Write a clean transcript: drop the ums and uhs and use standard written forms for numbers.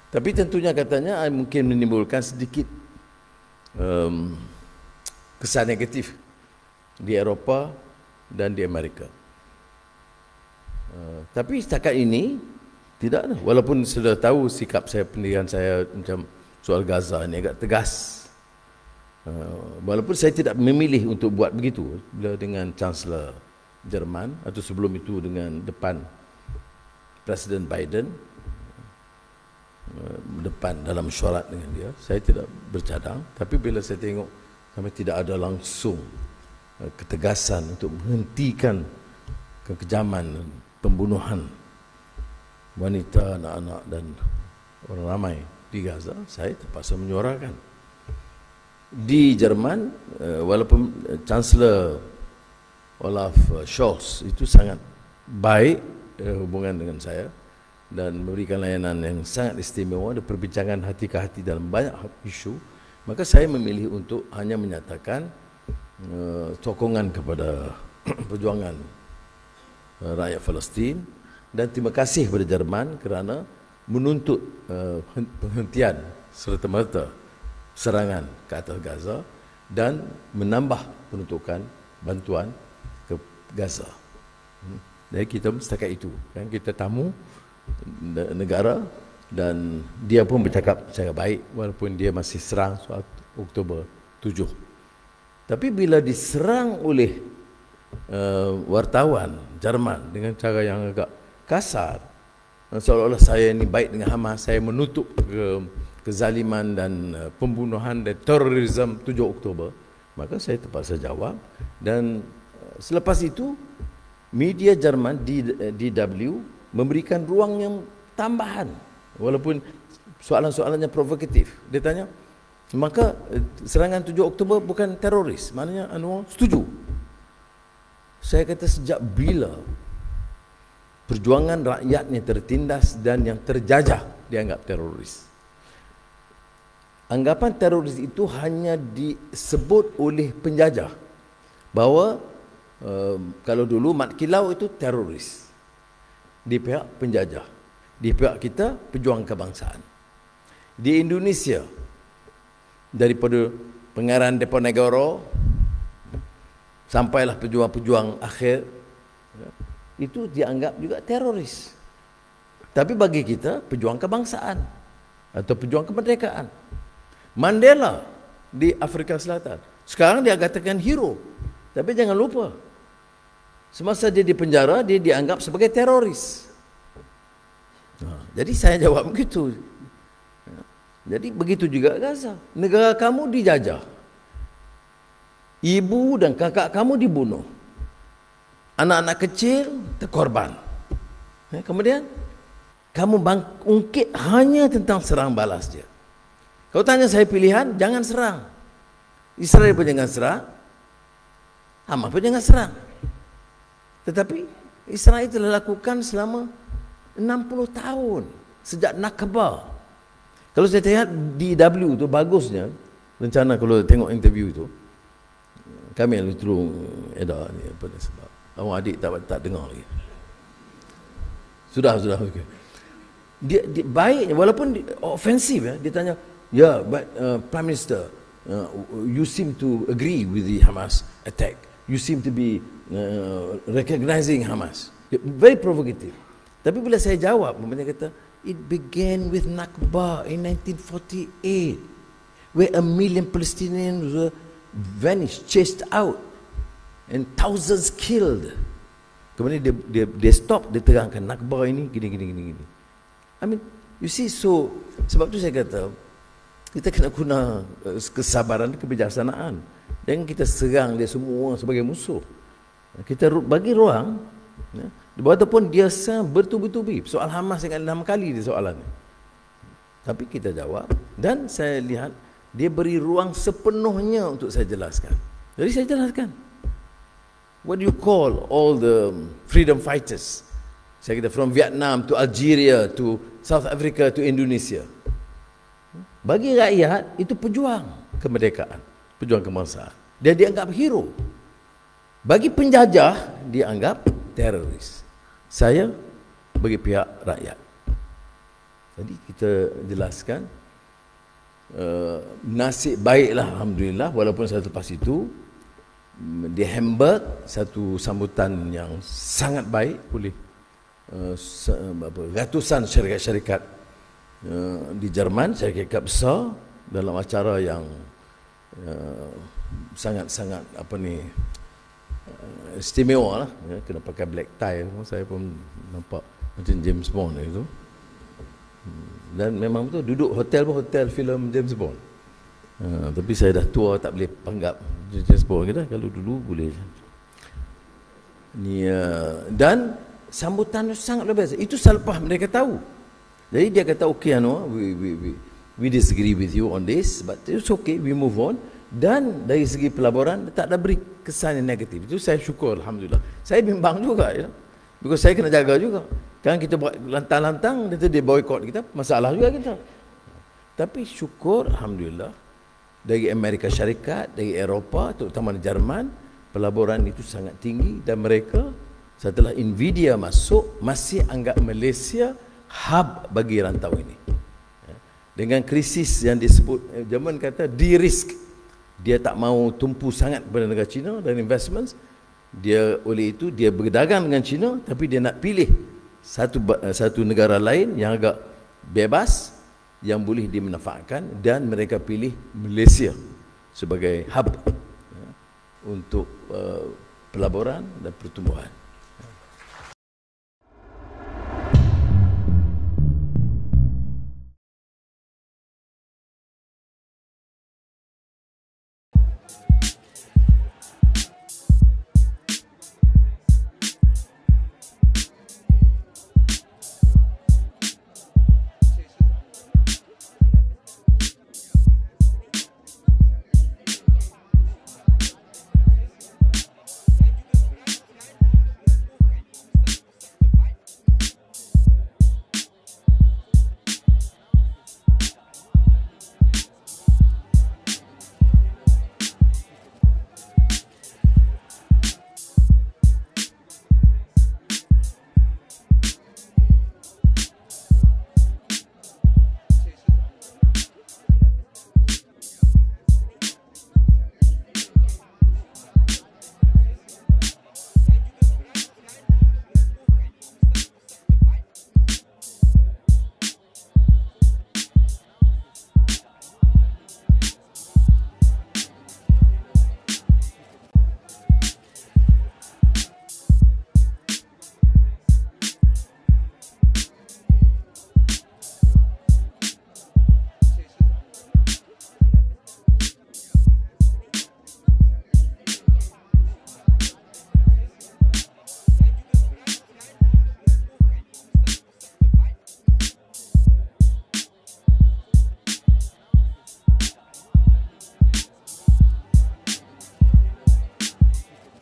Tapi tentunya katanya mungkin menimbulkan sedikit kesan negatif di Eropah dan di Amerika. Tapi setakat ini tidak ada. Walaupun sudah tahu sikap saya, pendidikan saya macam soal Gaza ini agak tegas. Walaupun saya tidak memilih untuk buat begitu bila dengan Chancellor Jerman atau sebelum itu dengan depan Presiden Biden, depan dalam mesyuarat dengan dia, saya tidak bercadang. Tapi bila saya tengok kami tidak ada langsung ketegasan untuk menghentikan kekejaman, pembunuhan wanita, anak-anak dan orang ramai di Gaza, saya terpaksa menyuarakan. Di Jerman, walaupun Chancellor Olaf Scholz itu sangat baik hubungan dengan saya dan memberikan layanan yang sangat istimewa, ada perbincangan hati ke hati dalam banyak isu, maka saya memilih untuk hanya menyatakan sokongan kepada perjuangan rakyat Palestin dan terima kasih kepada Jerman kerana menuntut penghentian serta-merta serangan ke atas Gaza dan menambah peruntukan bantuan ke Gaza. Jadi kita setakat itu, kan, kita tamu negara dan dia pun bercakap secara baik walaupun dia masih serang soal Oktober 7. Tapi bila diserang oleh wartawan Jerman dengan cara yang agak kasar, seolah-olah saya ini baik dengan Hamas, saya menutup kezaliman dan pembunuhan dan terorisme 7 Oktober, maka saya terpaksa jawab. Dan selepas itu media Jerman DW memberikan ruang yang tambahan walaupun soalan-soalannya provokatif. Dia tanya, maka serangan 7 Oktober bukan teroris, maknanya Anwar setuju? Saya kata, sejak bila perjuangan rakyatnya tertindas dan yang terjajah dianggap teroris? Anggapan teroris itu hanya disebut oleh penjajah, bahawa kalau dulu Mat Kilau itu teroris di pihak penjajah, di pihak kita pejuang kebangsaan. Di Indonesia, daripada pengarang Diponegoro sampailah pejuang-pejuang akhir, itu dianggap juga teroris. Tapi bagi kita pejuang kebangsaan atau pejuang kemerdekaan. Mandela di Afrika Selatan, sekarang dia katakan hero. Tapi jangan lupa, semasa dia di penjara, dia dianggap sebagai teroris. Jadi saya jawab begitu. Jadi begitu juga Gaza. Negara kamu dijajah, ibu dan kakak kamu dibunuh, anak-anak kecil terkorban. Kemudian kamu ungkit hanya tentang serang balas dia. Kau tanya saya pilihan, jangan serang. Israel pun jangan serang, Hamas pun jangan serang. Tetapi Israel telah lakukan selama 60 tahun sejak Nakba. Kalau saya lihat DW itu bagusnya rencana, kalau tengok interview itu, kami yang terus edah ni apa sebab awak adik tak dengar lagi. Sudah okay. Dia baik walaupun ofensif ya. Dia tanya, yeah, but Prime Minister, you seem to agree with the Hamas attack. You seem to be recognizing Hamas. Very provocative. Tapi bila saya jawab, dia kata, it began with Nakba in 1948, where 1 million Palestinians were vanished, chased out, and thousands killed. Kemudian dia stop, dia terangkan Nakba ini gini. I mean, you see, so sebab tu saya kata kita kena guna kesabaran, kebijaksanaan. Jangan kita serang dia semua sebagai musuh. Kita bagi ruang, ya, walaupun dia bertubi-tubi. Soal Hamas yang 6 kali dia soalan. Tapi kita jawab, dan saya lihat dia beri ruang sepenuhnya untuk saya jelaskan. Jadi saya jelaskan. What do you call all the freedom fighters? Saya kata from Vietnam to Algeria to South Africa to Indonesia. Bagi rakyat itu pejuang kemerdekaan, pejuang kebangsaan. Dia dianggap hero. Bagi penjajah dianggap teroris. Saya bagi pihak rakyat. Tadi kita jelaskan nasib baiklah alhamdulillah, walaupun selepas itu di Hamburg satu sambutan yang sangat baik oleh ratusan syarikat-syarikat di Jerman, syarikat besar, dalam acara yang sangat-sangat istimewa lah, ya, kena pakai black tie. Saya pun nampak macam James Bond itu. Dan memang betul, duduk hotel pun hotel filem James Bond. Tapi saya dah tua, tak boleh panggap James Bond kita. Kalau dulu boleh. Ni, dan sambutan sangat luar biasa. Itu selepas mereka tahu. Jadi dia kata, okay, we disagree with you on this, but it's okay, we move on. Dan dari segi pelaburan tak ada beri kesan yang negatif. Itu saya syukur, alhamdulillah. Saya bimbang juga, ya, because saya kena jaga juga. Kan kita buat lantang-lantang, dia boycott kita, masalah juga kita. Tapi syukur, alhamdulillah, dari Amerika Syarikat, dari Eropah, terutama di Jerman, pelaburan itu sangat tinggi, dan mereka setelah Nvidia masuk, masih anggap Malaysia hub bagi rantau ini. Dengan krisis yang disebut, Jerman kata de-risk. Dia tak mau tumpu sangat kepada negara China dan investments. Dia oleh itu dia berdagang dengan China, tapi dia nak pilih satu negara lain yang agak bebas, yang boleh dimanfaatkan, dan mereka pilih Malaysia sebagai hub untuk pelaburan dan pertumbuhan.